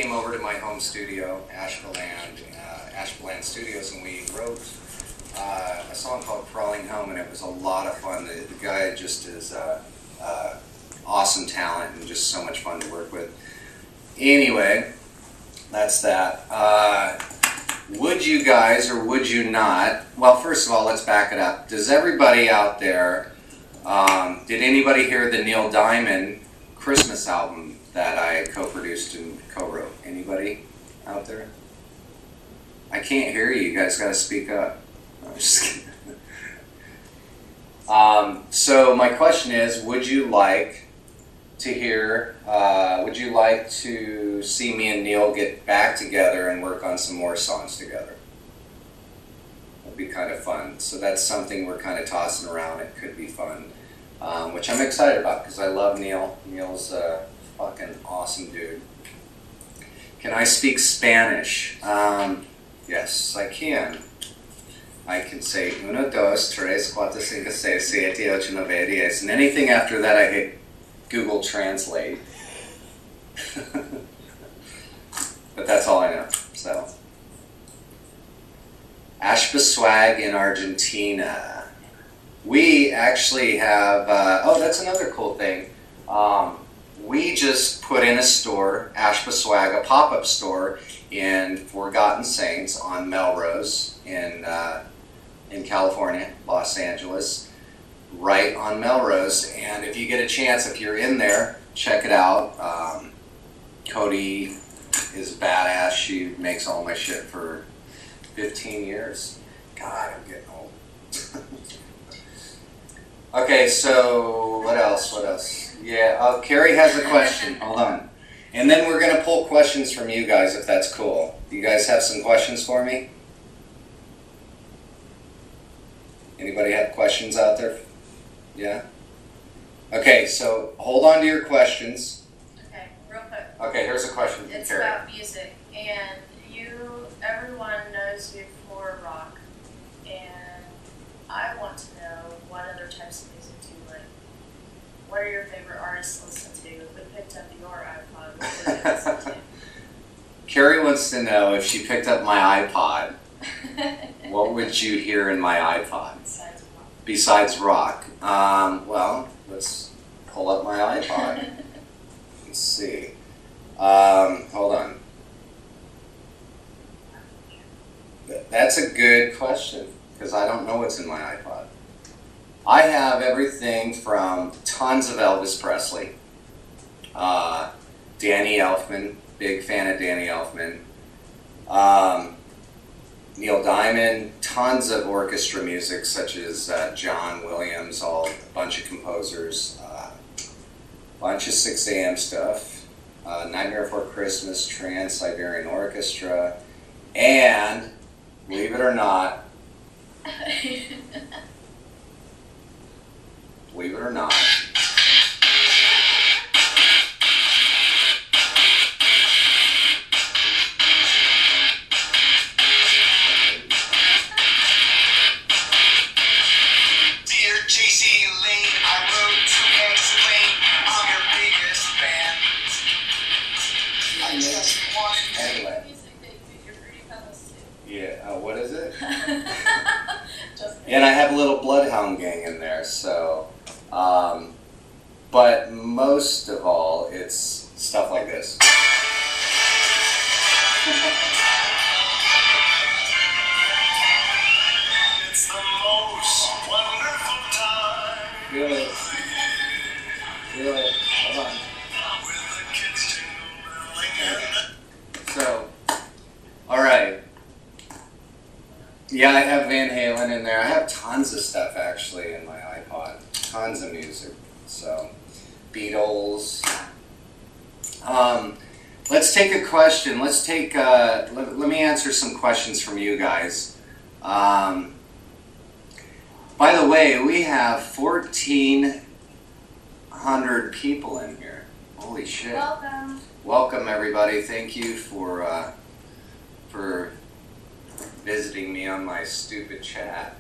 came over to my home studio, Ashba Studios, and we wrote a song called Crawling Home, and it was a lot of fun. The guy just is awesome talent and just so much fun to work with. Anyway, that's that. Would you guys or would you not? Well, first of all, let's back it up. Does everybody out there, did anybody hear the Neil Diamond Christmas album that I co-produced and co-wrote? Anybody out there? I can't hear you. You guys got to speak up. I'm just kidding. So my question is, would you like to hear, would you like to see me and Neil get back together and work on some more songs together? That'd be kind of fun. So that's something we're kind of tossing around. It could be fun, which I'm excited about because I love Neil. Neil's a fucking awesome dude. Can I speak Spanish? Yes, I can. I can say 1, 2, 3, 4, 5, 6, 7, 8, 9, 10. And anything after that I hit Google Translate. But that's all I know. So, Ashba Swag in Argentina. We actually have, oh, that's another cool thing. We just put in a store, Ashba Swag, a pop-up store in Forgotten Saints on Melrose in California, Los Angeles, right on Melrose. And if you get a chance, if you're in there, check it out. Cody is badass. She makes all my shit for 15 years. God, I'm getting old. Okay, so what else? What else? Yeah, Carrie has a question. Hold on. And then we're going to pull questions from you guys, if that's cool. You guys have some questions for me? Anybody have questions out there? Yeah? Okay, so hold on to your questions. Okay, real quick. Okay, here's a question from It's Carrie. about music, and everyone knows you for rock, and I want to know what other types of music do you like? What are your favorite artists to listen to? If we picked up your iPod, what would you listen to? Carrie wants to know if she picked up my iPod, what would you hear in my iPod? Besides rock. Well, let's pull up my iPod. Let's see. Hold on. That's a good question, because I don't know what's in my iPod. I have everything from tons of Elvis Presley, Danny Elfman, big fan of Danny Elfman, Neil Diamond, tons of orchestra music such as John Williams, a bunch of composers, bunch of 6 a.m. stuff, Nightmare Before Christmas, Trans-Siberian Orchestra, and, believe it or not, believe it or not, and I have a little Bloodhound Gang in there, so, but most of all, it's stuff like this. It's the most wonderful time. Feel it. Feel it. Hold on. So, all right. Yeah, I have Van Halen in there. I have tons of stuff actually in my iPod. Tons of music. So, Beatles. Let's take a question. Let's take. Let me answer some questions from you guys. By the way, we have 1,400 people in here. Holy shit! Welcome. Welcome everybody. Thank you for visiting me on my stupid chat.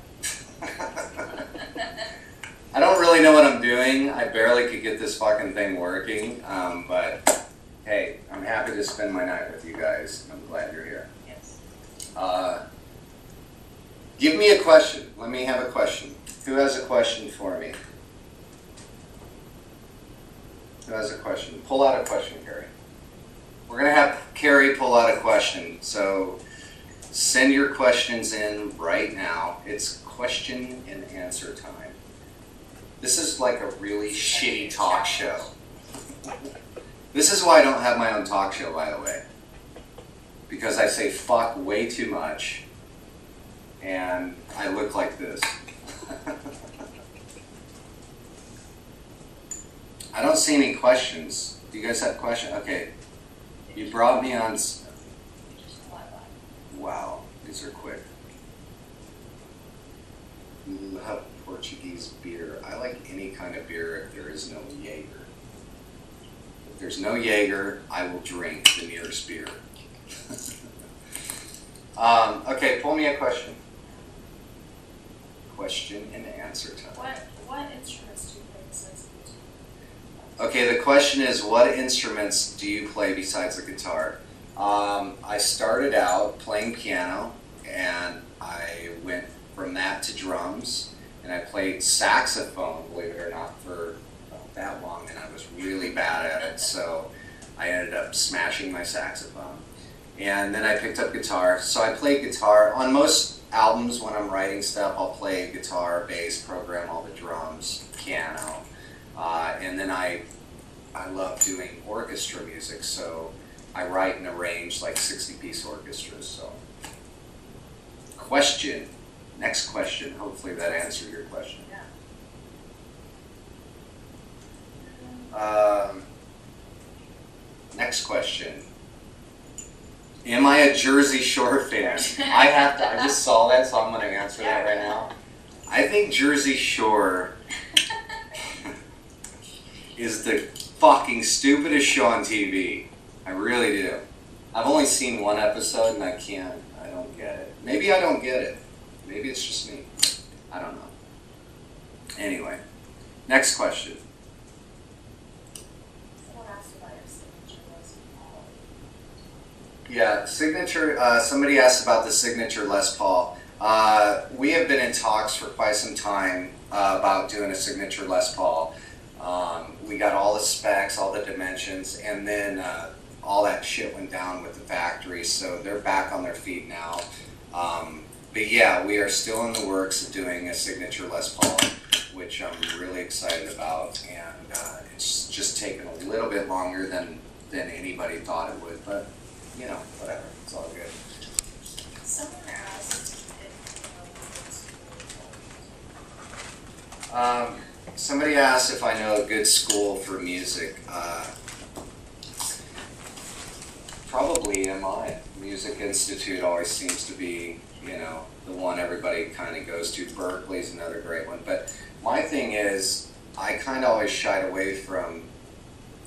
I don't really know what I'm doing. I barely could get this fucking thing working, but hey, I'm happy to spend my night with you guys. I'm glad you're here. Yes. Give me a question. Let me have a question. Who has a question for me? Who has a question? Pull out a question, Carrie. We're going to have Carrie pull out a question. So send your questions in right now. It's question and answer time. This is like a really shitty talk show. This is why I don't have my own talk show, by the way. Because I say fuck way too much. And I look like this. I don't see any questions. Do you guys have questions? Okay. You brought me on. Wow, these are quick. Love Portuguese beer. I like any kind of beer if there is no Jaeger. If there's no Jaeger, I will drink the nearest beer. Okay, pull me a question. Question and answer time. What instruments do you play besides the guitar? Okay, the question is, what instruments do you play besides the guitar? I started out playing piano, and I went from that to drums, and I played saxophone, believe it or not, for that long, and I was really bad at it, so I ended up smashing my saxophone. And then I picked up guitar, so I played guitar. On most albums, when I'm writing stuff, I'll play guitar, bass, program all the drums, piano, and then I love doing orchestra music, so I write and arrange like 60-piece orchestras. So, question. Next question. Hopefully that answered your question. Yeah. Next question. Am I a Jersey Shore fan? I just saw that, so I'm going to answer that right now. I think Jersey Shore is the fucking stupidest show on TV. I really do. I've only seen one episode and I don't get it. Maybe I don't get it. Maybe it's just me. I don't know. Anyway, next question. Someone asked about your signature Les Paul. Yeah, signature, somebody asked about the signature Les Paul. We have been in talks for quite some time about doing a signature Les Paul. We got all the specs, all the dimensions, and then all that shit went down with the factory, so they're back on their feet now. But yeah, we are still in the works of doing a signature Les Paul, which I'm really excited about, and it's just taken a little bit longer than anybody thought it would, but you know, whatever, it's all good. Someone asked if Somebody asked if I know a good school for music. Probably MI. Music Institute always seems to be, you know, the one everybody kind of goes to. Berkeley's another great one. But my thing is, I kind of always shied away from,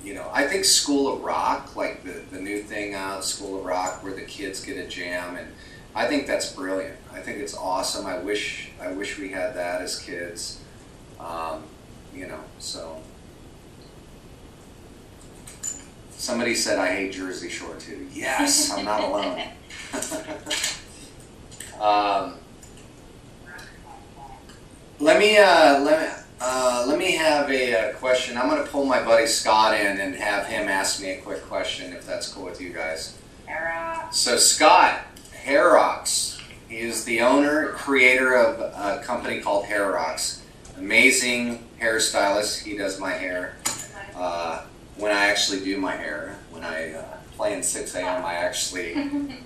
you know, I think School of Rock, like the new thing out, School of Rock, where the kids get a jam, and I think that's brilliant. I think it's awesome. I wish we had that as kids. You know, so. Somebody said I hate Jersey Shore too. Yes, I'm not alone. Let me have a question. I'm going to pull my buddy Scott in and have him ask me a quick question, if that's cool with you guys. So Scott, Hairrocks, he is the owner, creator of a company called Hairrocks. Amazing hairstylist. He does my hair. When I actually do my hair, when I play in 6 a.m., I actually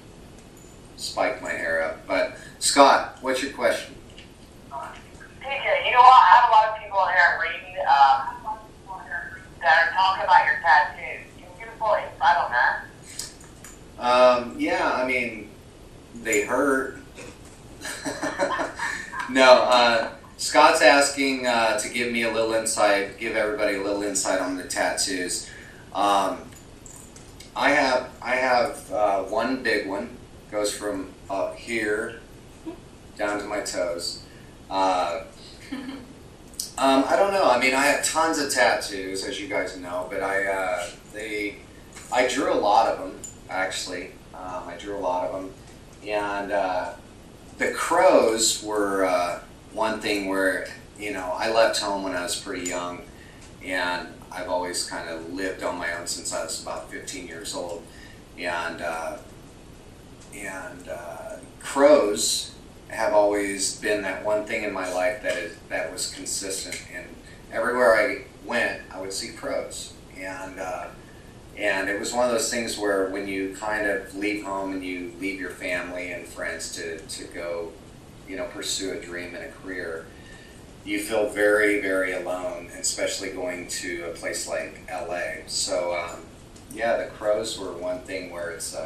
spike my hair up. But Scott, what's your question? TJ, you know what? I have a lot of people in here reading that are talking about your tattoos. Can you give us a little insight on that? Yeah, I mean, they hurt. No, Scott's asking to give me a little insight, give everybody a little insight on the tattoos. I have one big one, goes from up here down to my toes. I don't know. I mean, I have tons of tattoos, as you guys know, but I drew a lot of them, actually. I drew a lot of them. And the crows were one thing where, you know, I left home when I was pretty young, and I've always kind of lived on my own since I was about 15 years old. And crows have always been that one thing in my life that was consistent. And everywhere I went, I would see crows. And it was one of those things where when you kind of leave home and you leave your family and friends to go, you know, pursue a dream and a career, you feel very, very alone, especially going to a place like LA. So, yeah, the crows were one thing where it's,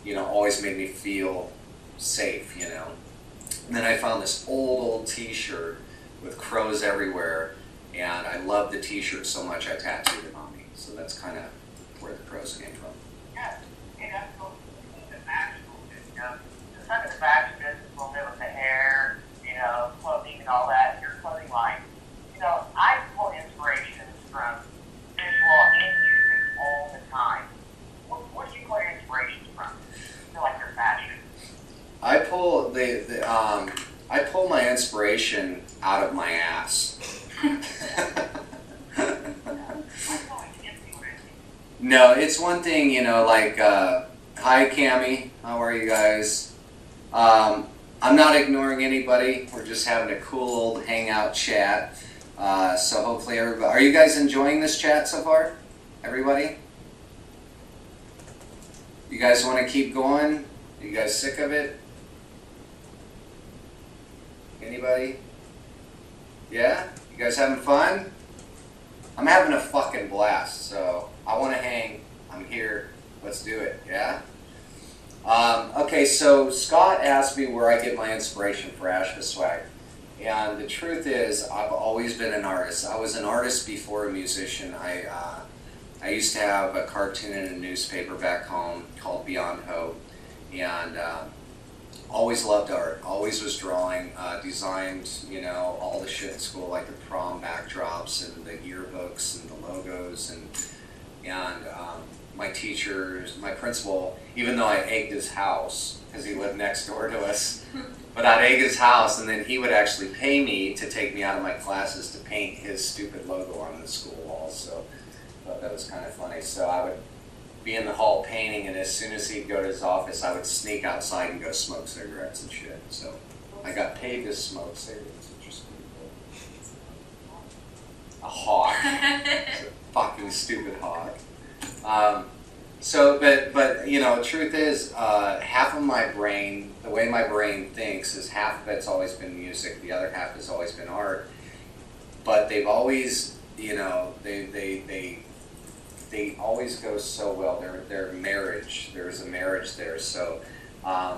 you know, always made me feel safe, you know. And then I found this old t-shirt with crows everywhere, and I loved the t-shirt so much I tattooed it on me. So that's kind of where the crows came from. Yeah, and that's cool. The actual, you know, the kind of the fashion business will live with the hair, you know, clothing and all that, your clothing line. You know, I pull inspirations from visual and music all the time. What do you pull your inspirations from? I feel like your fashion. I pull my inspiration out of my ass. No, it's one thing, you know, like, hi Cammie, how are you guys? I'm not ignoring anybody, we're just having a cool old hangout chat. So hopefully everybody, are you guys enjoying this chat so far? Everybody? You guys want to keep going? Are you guys sick of it? Anybody? Yeah? You guys having fun? I'm having a fucking blast, so I want to hang. I'm here. Let's do it, yeah? Okay, so Scott asked me where I get my inspiration for Ashba Swag. And the truth is, I've always been an artist. I was an artist before a musician. I used to have a cartoon in a newspaper back home called Beyond Hope. And always loved art, always was drawing, designed, you know, all the shit in school, like the prom backdrops and the yearbooks and the logos, and my teachers, my principal, even though I egged his house, because he lived next door to us, but I'd egg his house, and then he would actually pay me to take me out of my classes to paint his stupid logo on the school walls, so I thought that was kind of funny. So I would be in the hall painting, and as soon as he'd go to his office, I would sneak outside and go smoke cigarettes and shit. So I got paid to smoke cigarettes, which is pretty cool. A hawk. It's a fucking stupid hawk. But you know, the truth is, half of my brain, the way my brain thinks, is half of it's always been music, the other half has always been art. But they've always, you know, they always go so well. Their marriage, there's a marriage there. So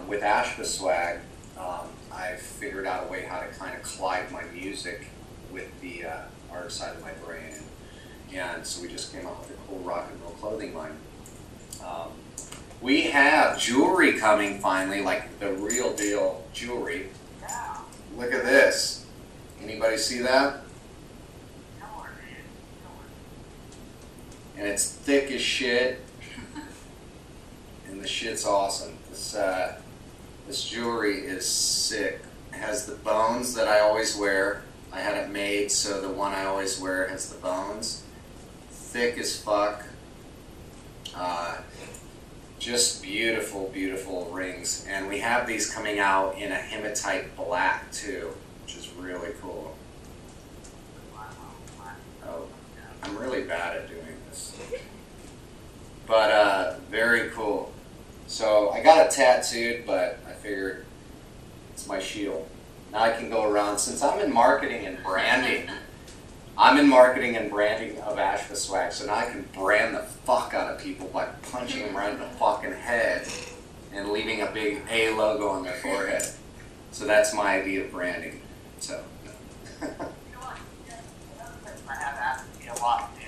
with Ashba Swag, I figured out a way how to kind of collide my music with the art side of my brain, and so we just came up with a cool rock and roll clothing line. We have jewelry coming finally, like the real deal jewelry. Look at this. Anybody see that? And it's thick as shit, and the shit's awesome. This jewelry is sick. It has the bones that I always wear. I had it made so the one I always wear has the bones. Thick as fuck. Just beautiful, beautiful rings. And we have these coming out in a hematite black too, which is really cool. Oh, I'm really bad at doing this. But very cool. So I got it tattooed, but I figured it's my shield. Now I can go around, since I'm in marketing and branding, of Ashba Swag, so now I can brand the fuck out of people by punching them right in the fucking head and leaving a big A logo on their forehead. So that's my idea of branding. So. You know what? Another question I have asked you a lot is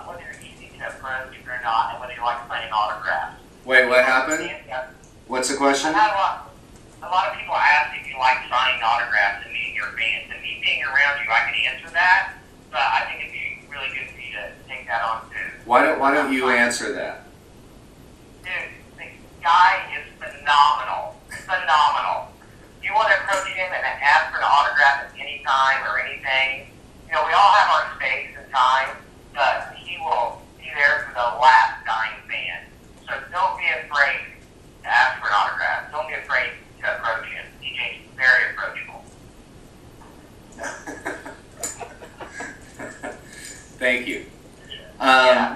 whether you're easy to approach or not, and whether you like signing autographs. Wait, what happened? What's the question? I've had a lot of people ask if you like signing autographs and meeting your fans. And me being around you, I can answer that, but I think it'd be really good for you to take that on too. Why don't you answer that? Dude, the guy is phenomenal. Phenomenal. You want to approach him and ask for an autograph at any time or anything. You know, we all have our space and time, but he will be there for the last dying fan. So don't be afraid to ask for an autograph. Don't be afraid to approach him. DJ's very approachable. Thank you.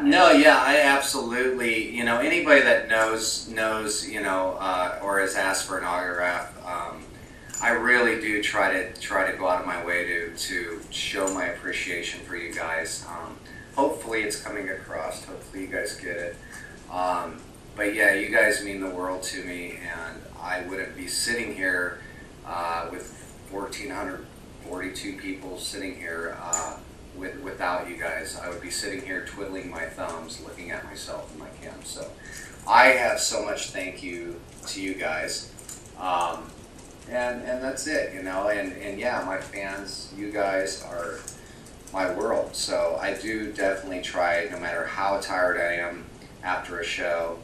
No, yeah, I absolutely, you know, anybody that knows, you know, or has asked for an autograph, I really do try to go out of my way to show my appreciation for you guys. Hopefully it's coming across. Hopefully you guys get it. But yeah, you guys mean the world to me, and I wouldn't be sitting here with 1,442 people sitting here without you guys. I would be sitting here twiddling my thumbs, looking at myself in my cam. So I have so much thank you to you guys. And that's it, you know, and yeah, my fans, you guys are my world. So I do definitely try, no matter how tired I am after a show,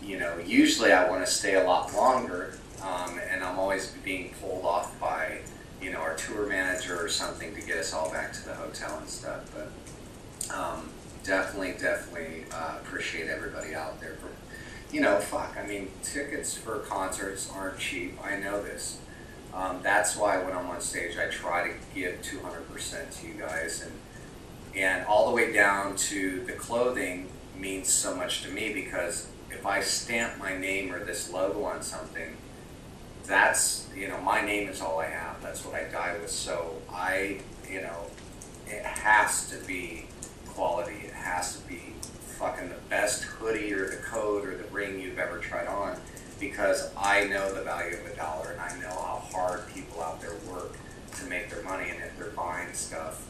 you know, usually I want to stay a lot longer, and I'm always being pulled off by, you know, our tour manager or something to get us all back to the hotel and stuff. But definitely appreciate everybody out there for, you know, fuck, I mean, tickets for concerts aren't cheap. I know this. That's why when I'm on stage, I try to give 200% to you guys, and all the way down to the clothing means so much to me, because if I stamp my name or this logo on something, that's, you know, my name is all I have. That's what I die with. So I, you know, it has to be quality. It has to be fucking the best hoodie or the coat or the ring you've ever tried on, because I know the value of $1 and I know how hard people out there work to make their money, and if they're buying stuff,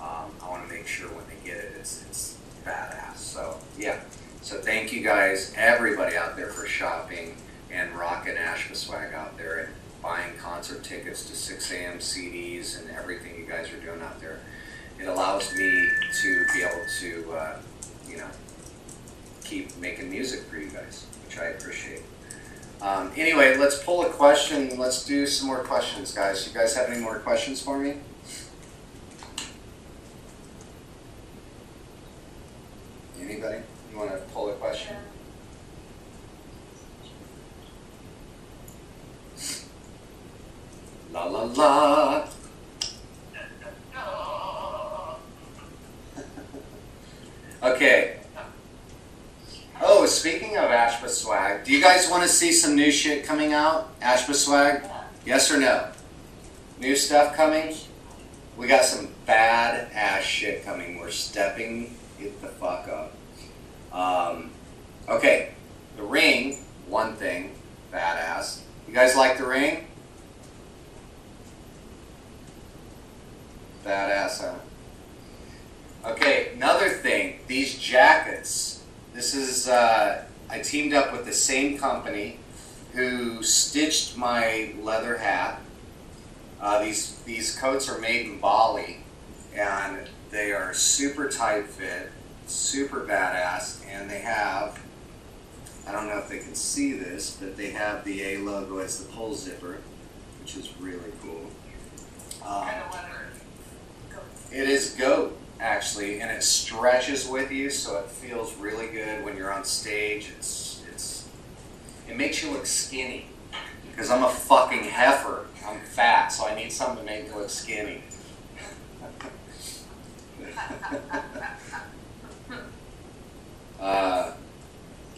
I want to make sure when they get it, it's badass. So yeah, so thank you guys, everybody out there, for shopping and rocking Ashba Swag out there and buying concert tickets to 6 a.m. CDs and everything you guys are doing out there. It allows me to be able to, you know, keep making music for you guys, which I appreciate. Anyway, let's pull a question. Let's do some more questions, guys. You guys have any more questions for me? Anybody? You want to pull a question? La la la. Okay. Oh, speaking of Ashba Swag, do you guys want to see some new shit coming out? Ashba Swag? Yes or no? New stuff coming? We got some bad-ass shit coming. We're stepping it the fuck up. Okay, the ring, one thing, badass. You guys like the ring? Badass, huh? Okay, another thing, these jackets. This is, I teamed up with the same company who stitched my leather hat. These coats are made in Bali, and they are super tight fit, super badass, and they have, I don't know if they can see this, but they have the A logo as the pull zipper, which is really cool. It is goat, actually, and it stretches with you, so it feels really good when you're on stage. It makes you look skinny, because I'm a fucking heifer. I'm fat, so I need something to make me look skinny.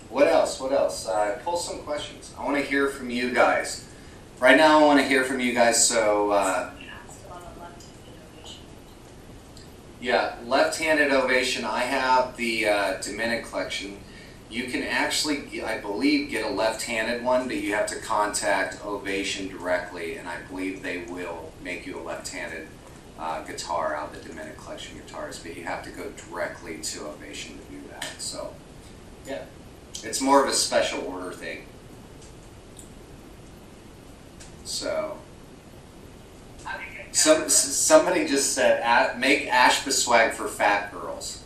What else? What else? Pull some questions. I want to hear from you guys. Right now, I want to hear from you guys, so... yeah, left-handed ovation. I have the Dominic collection. You can actually, I believe, get a left-handed one, but you have to contact Ovation directly, and I believe they will make you a left-handed guitar out of the Dominic collection guitars, but you have to go directly to Ovation to do that. So, yeah, it's more of a special order thing. So... somebody just said, make Ashba Swag for fat girls.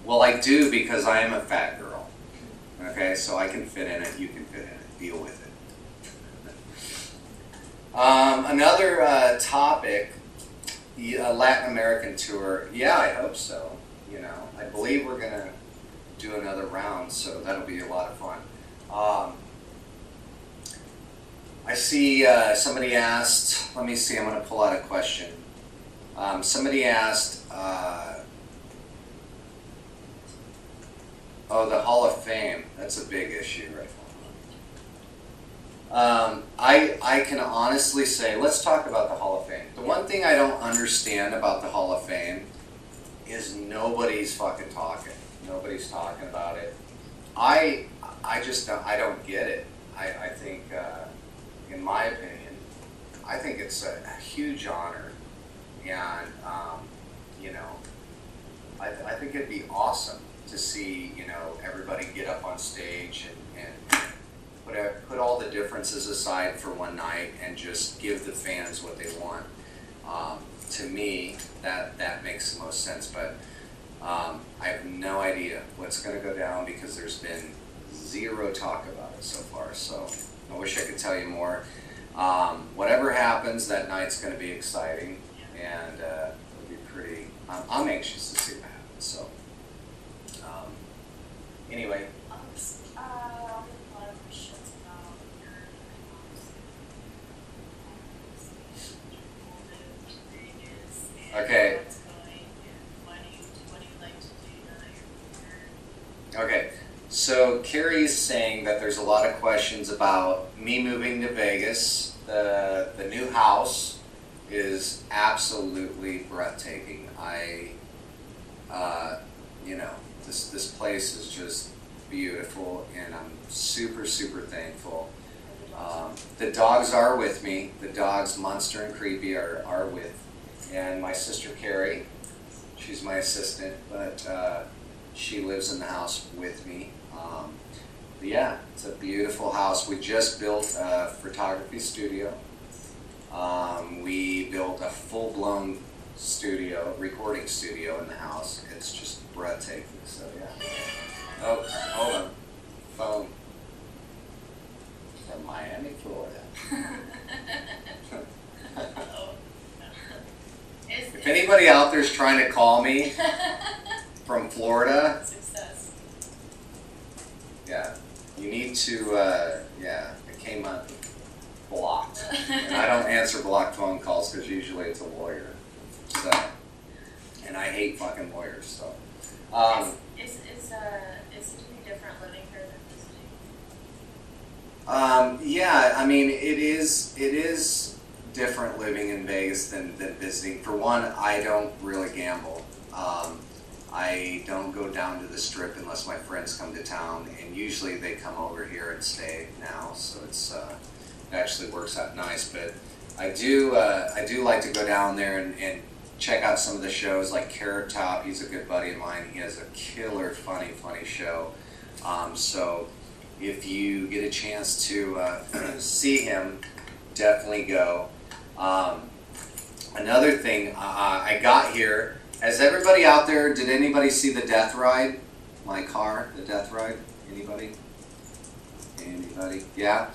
Well, I do because I am a fat girl. Okay, so I can fit in it, you can fit in it. Deal with it. Another topic, a Latin American tour. Yeah, I hope so. You know, I believe we're going to do another round, so that'll be a lot of fun. I see somebody asked, let me see, I'm going to pull out a question. Somebody asked, oh, the Hall of Fame. That's a big issue right now. I can honestly say, let's talk about the Hall of Fame. The one thing I don't understand about the Hall of Fame is nobody's fucking talking. Nobody's talking about it. I just don't, I don't get it. I think, in my opinion, I think it's a huge honor, and you know, I think it'd be awesome to see, you know, everybody get up on stage and put all the differences aside for one night and just give the fans what they want. To me, that makes the most sense, but I have no idea what's going to go down because there's been zero talk about it so far, so I wish I could tell you more. Whatever happens, that night's going to be exciting, and it'll be pretty, I'm anxious to see what happens, so. Anyway. A lot of questions about your house. Okay. What's going and what do you like to do now that you're here? Okay. So Carrie's saying that there's a lot of questions about me moving to Vegas. The new house is absolutely breathtaking. You know, this place is just beautiful, and I'm super, super thankful. The dogs are with me. The dogs, Munster and Creepy, are with, and my sister Carrie, she's my assistant, but she lives in the house with me. But yeah, it's a beautiful house. We just built a photography studio. We built a full-blown studio, recording studio in the house. It's just breathtaking, so yeah. Oh, hold on. Phone. From Miami, Florida. If anybody out there is trying to call me from Florida, Success. yeah, you need to, yeah, it came up blocked. And I don't answer blocked phone calls because usually it's a lawyer. So, and I hate fucking lawyers, so. Is it any different living here than visiting? Yeah, I mean, it is different living in Vegas than visiting. For one, I don't really gamble. I don't go down to the Strip unless my friends come to town, and usually they come over here and stay now, so it's it actually works out nice. But I do like to go down there and check out some of the shows, like Carrot Top. He's a good buddy of mine. He has a killer, funny show. So if you get a chance to see him, definitely go. Another thing, I got here. Has everybody out there, did anybody see the Death Ride? My car, the Death Ride? Anybody? Anybody? Yeah?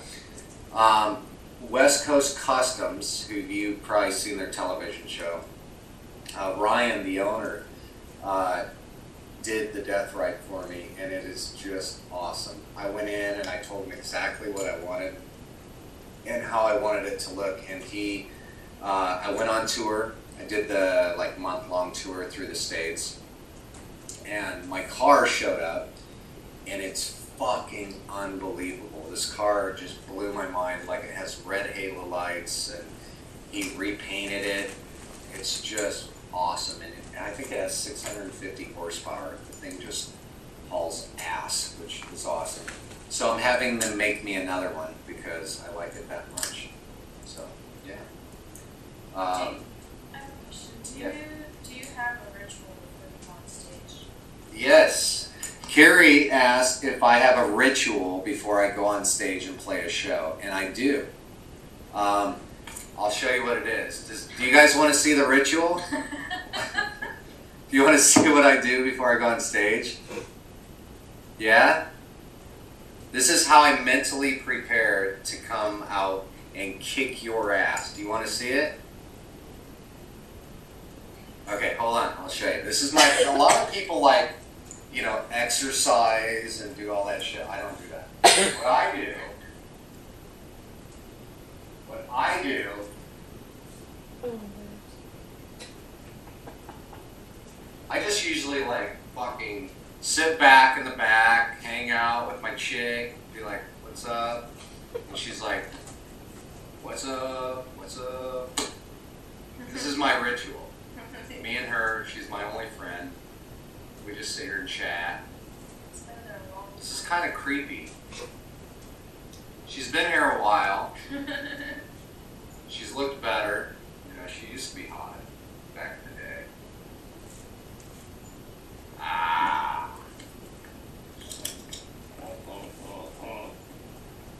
West Coast Customs, who you've probably seen their television show. Ryan, the owner, did the Death Ride for me, and it is just awesome. I went in and I told him exactly what I wanted and how I wanted it to look, and he, I went on tour. I did the month-long tour through the States, and my car showed up, and it's fucking unbelievable. This car just blew my mind. Like, it has red halo lights, and he repainted it. It's just awesome, and I think it has 650 horsepower. The thing just hauls ass, which is awesome. So I'm having them make me another one because I like it that much. So yeah. I have a question. Do you have a ritual before you go on stage? Yes. Carrie asked if I have a ritual before I go on stage and play a show, and I do. I'll show you what it is. Do you guys want to see the ritual? You want to see what I do before I go on stage? Yeah? This is how I mentally prepare to come out and kick your ass. Do you want to see it? Okay, hold on. I'll show you. This is my... A lot of people like, you know, exercise and do all that shit. I don't do that. What I do... I just usually like fucking sit back in the back, hang out with my chick, be like, what's up? And she's like, what's up? What's up? This is my ritual. Me and her, she's my only friend. We just sit here and chat. This is kind of creepy. She's been here a while. She's looked better. You know, she used to be hot back in the day. Ah.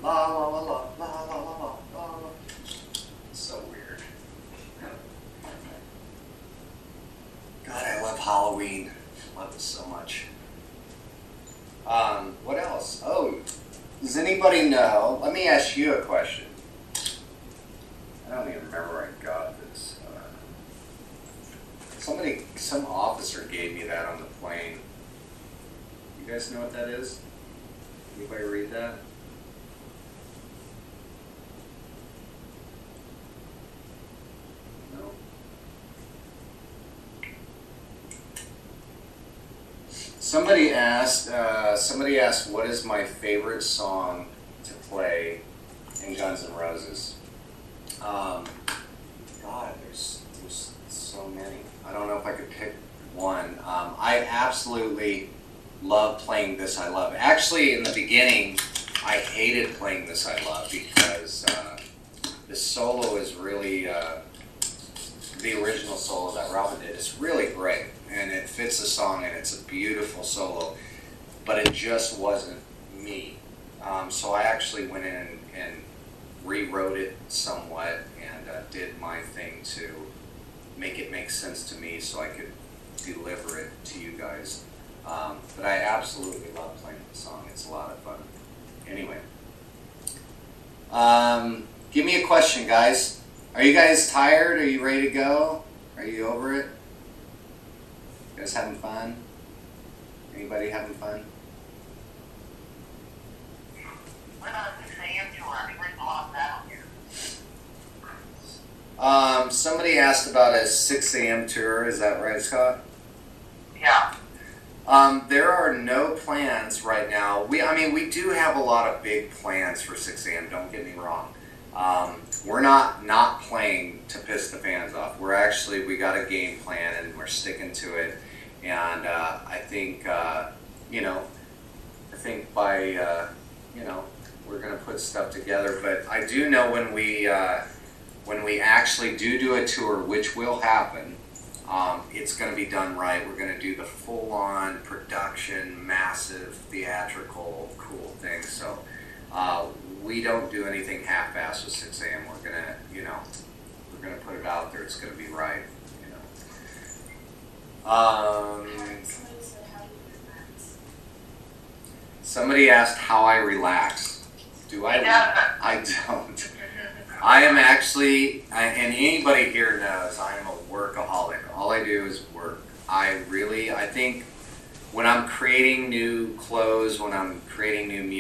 La la la la la la la la. So weird. God, I love Halloween. Love it so much. What else? Oh, does anybody know? Let me ask you a question. I don't even remember where I got this. Some officer gave me that on the plane. You guys know what that is? Anybody read that? No? Somebody asked, what is my favorite song to play in Guns N' Roses? God, there's so many. I don't know if I could pick one. I absolutely love playing This I Love. Actually, in the beginning, I hated playing This I Love because the solo is really, the original solo that Robin did is really great. And it fits the song and it's a beautiful solo, but it just wasn't me. So I actually went in and rewrote it somewhat and did my thing to make it make sense to me so I could deliver it to you guys. But I absolutely love playing the song. It's a lot of fun. Anyway, give me a question, guys. Are you guys tired? Are you ready to go? Are you over it? You guys having fun? Anybody having fun? What about a 6 a.m. tour? I mean, where's the lot of that on here? Somebody asked about a 6 a.m. tour. Is that right, Scott? Yeah. There are no plans right now. We do have a lot of big plans for 6 a.m. Don't get me wrong. We're not playing to piss the fans off. We got a game plan and we're sticking to it. And I think by we're gonna put stuff together. But I do know when we actually do a tour, which will happen. It's going to be done right. We're going to do the full-on production, massive, theatrical, cool thing. So we don't do anything half-assed with 6 a.m. We're going to put it out there. It's going to be right. Somebody asked how I relax. Do I? I don't. I am actually, and anybody here knows, I am a workaholic. All I do is work. I think when I'm creating new clothes, when I'm creating new music,